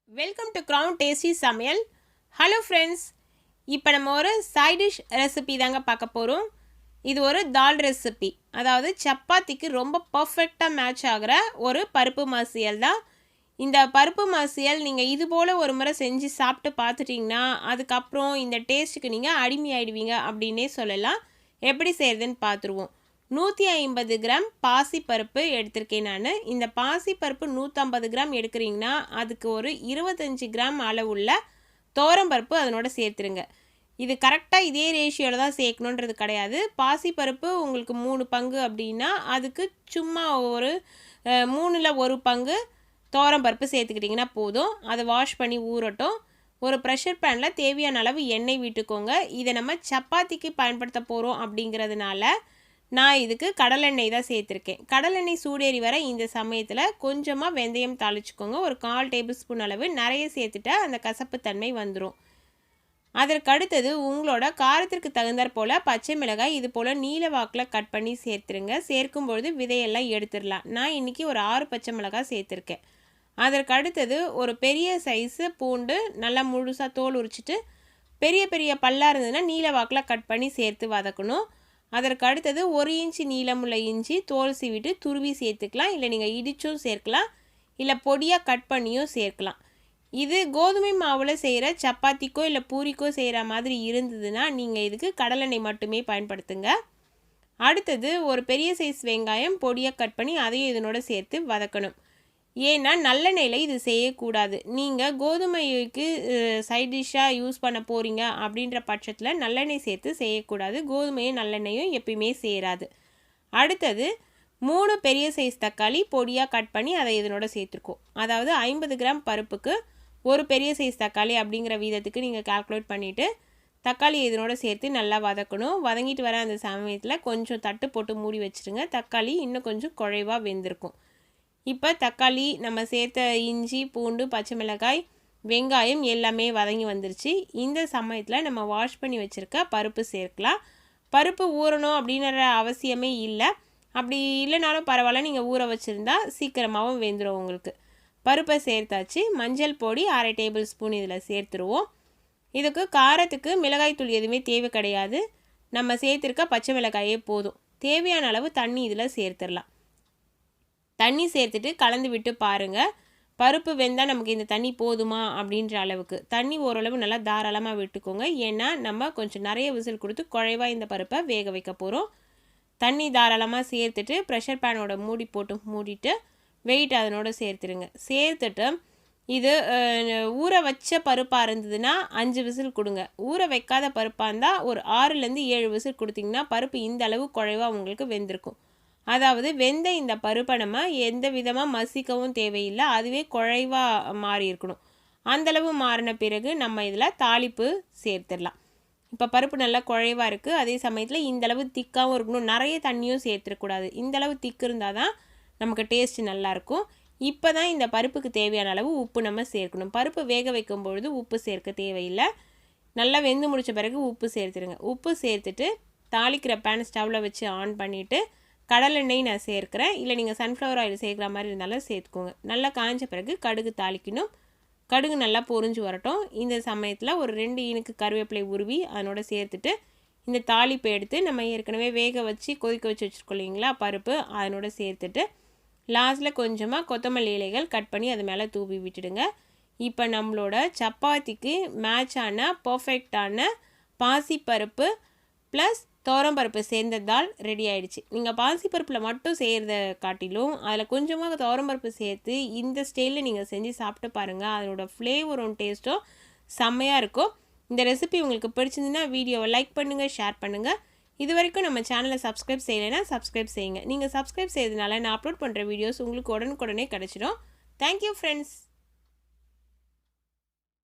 Welcome to crown tasty சமையல். Hello friends, இப்போ நம்ம ஒரு சைட் டிஷ் ரெசிபி தாங்க பார்க்க போகிறோம். இது ஒரு தால் ரெசிபி, அதாவது சப்பாத்திக்கு ரொம்ப பர்ஃபெக்டாக மேட்ச் ஆகிற ஒரு பருப்பு மசியல் தான். இந்த பருப்பு மசியல் நீங்கள் இது போல் ஒரு முறை செஞ்சு சாப்பிட்டு பார்த்துட்டிங்கன்னா அதுக்கப்புறம் இந்த டேஸ்ட்டுக்கு நீங்கள் அடிமையாயிடுவீங்க அப்படின்னே சொல்லலாம். எப்படி செய்கிறதுன்னு பார்த்துருவோம். 150 கிராம் பாசிப்பருப்பு எடுத்திருக்கேன் நான். இந்த பாசிப்பருப்பு 150 கிராம் எடுக்கிறீங்கன்னா அதுக்கு ஒரு 25 கிராம் அளவுள்ள பருப்பு அதனோட சேர்த்துருங்க. இது கரெக்டாக இதே ரேஷியோவில் தான் சேர்க்கணுன்றது கிடையாது. பாசிப்பருப்பு உங்களுக்கு 3 பங்கு அப்படின்னா அதுக்கு சும்மா ஒரு 3ல் 1 பங்கு பருப்பு சேர்த்துக்கிட்டிங்கன்னா போதும். அதை வாஷ் பண்ணி ஊறட்டும். ஒரு ப்ரெஷர் பேனில் தேவையான அளவு எண்ணெய் விட்டுக்கோங்க. இதை நம்ம சப்பாத்திக்கு பயன்படுத்த போகிறோம் அப்படிங்கிறதுனால நான் இதுக்கு கடலெண்ணெய் தான் சேர்த்துருக்கேன். கடலெண்ணெய் சூடேறி வர இந்த சமயத்தில் கொஞ்சமாக வெந்தயம் தாளிச்சுக்கோங்க. ஒரு 1/4 டேபிள் ஸ்பூன் அளவு. நிறைய சேர்த்துட்டா அந்த கசப்பு தன்மை வந்துடும். அதற்கு அடுத்தது உங்களோட காரத்திற்கு தகுந்தாற் போல் பச்சை மிளகாய் இது போல் நீல வாக்கில் கட் பண்ணி சேர்த்துருங்க. சேர்க்கும்பொழுது விதையெல்லாம் எடுத்துடலாம். நான் இன்றைக்கி ஒரு 6 பச்சை மிளகாய் சேர்த்துருக்கேன். அதற்கு அடுத்தது ஒரு பெரிய சைஸு பூண்டு நல்லா முழுசாக தோல் உரிச்சிட்டு பெரிய பெரிய பல்லாக இருந்ததுன்னா நீல வாக்கில் கட் பண்ணி சேர்த்து வதக்கணும். அதற்கு அடுத்தது 1 இன்ச்சு நீளமுள்ள இஞ்சி தோல் சீவிட்டு துருவி சேர்த்துக்கலாம். இல்லை நீங்கள் இடிச்சும் சேர்க்கலாம், இல்லை பொடியாக கட் பண்ணியும் சேர்க்கலாம். இது கோதுமை மாவில் செய்கிற சப்பாத்திக்கோ இல்லை பூரிக்கோ செய்கிற மாதிரி இருந்ததுன்னா நீங்கள் இதுக்கு கடலெண்ணெய் மட்டுமே பயன்படுத்துங்க. அடுத்தது ஒரு பெரிய சைஸ் வெங்காயம் பொடியாக கட் பண்ணி அதையும் இதனோட சேர்த்து வதக்கணும். ஏன்னா நல்லெண்ணெயில் இது செய்யக்கூடாது. நீங்கள் கோதுமைக்கு சைட் டிஷ்ஷாக யூஸ் பண்ண போகிறீங்க அப்படின்ற பட்சத்தில் நல்லெண்ணெய் சேர்த்து செய்யக்கூடாது. கோதுமையும் நல்லெண்ணெயும் எப்பயுமே சேராது. அடுத்தது 3 பெரிய சைஸ் தக்காளி பொடியாக கட் பண்ணி அதை இதனோட சேர்த்துருக்கோம். அதாவது 50 கிராம் பருப்புக்கு ஒரு பெரிய சைஸ் தக்காளி அப்படிங்கிற வீதத்துக்கு நீங்கள் கால்குலேட் பண்ணிவிட்டு தக்காளி இதனோட சேர்த்து நல்லா வதக்கணும். வதங்கிட்டு வர அந்த சமயத்தில் கொஞ்சம் தட்டு போட்டு மூடி வச்சுருங்க. தக்காளி இன்னும் கொஞ்சம் குழைவாக வெந்திருக்கும். இப்போ தக்காளி, நம்ம சேர்த்த இஞ்சி பூண்டு பச்சை மிளகாய் வெங்காயம் எல்லாமே வதங்கி வந்துருச்சு. இந்த சமயத்தில் நம்ம வாஷ் பண்ணி வச்சுருக்க பருப்பு சேர்க்கலாம். பருப்பு ஊறணும் அப்படின்ற அவசியமே இல்லை. அப்படி இல்லைனாலும் பரவாயில்ல, நீங்கள் ஊற வச்சுருந்தா சீக்கிரமாகவும் வெந்துடும் உங்களுக்கு. பருப்பை சேர்த்தாச்சு. மஞ்சள் பொடி 1/2 டேபிள் ஸ்பூன் இதில் சேர்த்துருவோம். இதுக்கு காரத்துக்கு மிளகாய் தூள் எதுவுமே தேவை கிடையாது. நம்ம சேர்த்துருக்க பச்சை மிளகாயே போதும். தேவையான அளவு தண்ணி இதில் சேர்த்துடலாம். தண்ணி சேர்த்துட்டு கலந்து விட்டு பாருங்கள். பருப்பு வெந்தால் நமக்கு இந்த தண்ணி போதுமா அப்படின்ற அளவுக்கு தண்ணி ஓரளவு நல்லா தாராளமாக விட்டுக்கோங்க. ஏன்னா நம்ம கொஞ்சம் நிறைய விசில் கொடுத்து குழைவாக இந்த பருப்பை வேக வைக்க போகிறோம். தண்ணி தாராளமாக சேர்த்துட்டு ப்ரெஷர் பேனோட மூடி போட்டு மூடிட்டு வெயிட் அதனோட சேர்த்துருங்க. சேர்த்துட்டு இது ஊற வச்ச பருப்பாக இருந்ததுன்னா 5 விசில் கொடுங்க. ஊற வைக்காத பருப்பாக இருந்தால் ஒரு 6லேருந்து 7 விசில் கொடுத்திங்கன்னா பருப்பு இந்த அளவு குழைவாக உங்களுக்கு வெந்திருக்கும். அதாவது வெந்த இந்த பருப்பை நம்ம எந்த விதமாக மசிக்கவும் தேவையில்லை, அதுவே குழைவாக மாறி இருக்கணும். அந்தளவு மாறின பிறகு நம்ம இதில் தாளிப்பு சேர்த்துடலாம். இப்போ பருப்பு நல்லா குழைவாக இருக்குது. அதே சமயத்தில் இந்தளவு திக்காகவும் இருக்கணும். நிறைய தண்ணியும் சேர்த்துடக்கூடாது. இந்தளவு திக்கு இருந்தால் தான் நமக்கு டேஸ்ட்டு நல்லாயிருக்கும். இப்போ தான் இந்த பருப்புக்கு தேவையான அளவு உப்பு நம்ம சேர்க்கணும். பருப்பு வேக வைக்கும் பொழுது உப்பு சேர்க்க தேவையில்லை. நல்லா வெந்து முடித்த பிறகு உப்பு சேர்த்துருங்க. உப்பு சேர்த்துட்டு தாளிக்கிற பேன் ஸ்டவ்வில் வச்சு ஆன் பண்ணிவிட்டு கடலெண்ணெய் நான் சேர்க்குறேன். இல்லை நீங்கள் சன்ஃப்ளவர் ஆயில் சேர்க்குற மாதிரி இருந்தாலும் சேர்த்துக்கோங்க. நல்லா காய்ஞ்ச பிறகு கடுகு தாளிக்கணும். கடுகு நல்லா பொரிஞ்சு வரட்டும். இந்த சமயத்தில் ஒரு 2 இனுக்கு கருவேப்பிலை உருவி அதனோட சேர்த்துட்டு இந்த தாளிப்பை எடுத்து நம்ம ஏற்கனவே வேக வச்சு கொதிக்க வச்சு வச்சுருக்கோம் இல்லைங்களா பருப்பு, அதனோட சேர்த்துட்டு லாஸ்ட்டில் கொஞ்சமாக கொத்தமல்லி இலைகள் கட் பண்ணி அது மேலே தூவி விட்டுடுங்க. இப்போ நம்மளோட சப்பாத்திக்கு மேட்சான பர்ஃபெக்டான பாசிப்பருப்பு ப்ளஸ் பருப்பு சேர்ந்த தால் ரெடி ஆகிடுச்சு. நீங்கள் பாசிப்பருப்பில் மட்டும் செய்கிறத காட்டிலும் அதில் கொஞ்சமாக பருப்பு சேர்த்து இந்த ஸ்டைலில் நீங்கள் செஞ்சு சாப்பிட்டு பாருங்கள். அதனோட ஃப்ளேவரும் டேஸ்ட்டும் செம்மையாக இருக்கும். இந்த ரெசிபி உங்களுக்கு பிடிச்சிருந்துன்னா வீடியோவை லைக் பண்ணுங்கள், ஷேர் பண்ணுங்கள். இது வரைக்கும் நம்ம சேனலை சப்ஸ்கிரைப் செய்யலைன்னா சப்ஸ்கிரைப் செய்யுங்க. நீங்கள் சப்ஸ்கிரைப் செய்யறதுனால நான் அப்லோட் பண்ணுற வீடியோஸ் உங்களுக்கு உடனுக்குடனே கிடச்சிடும். Thank you friends.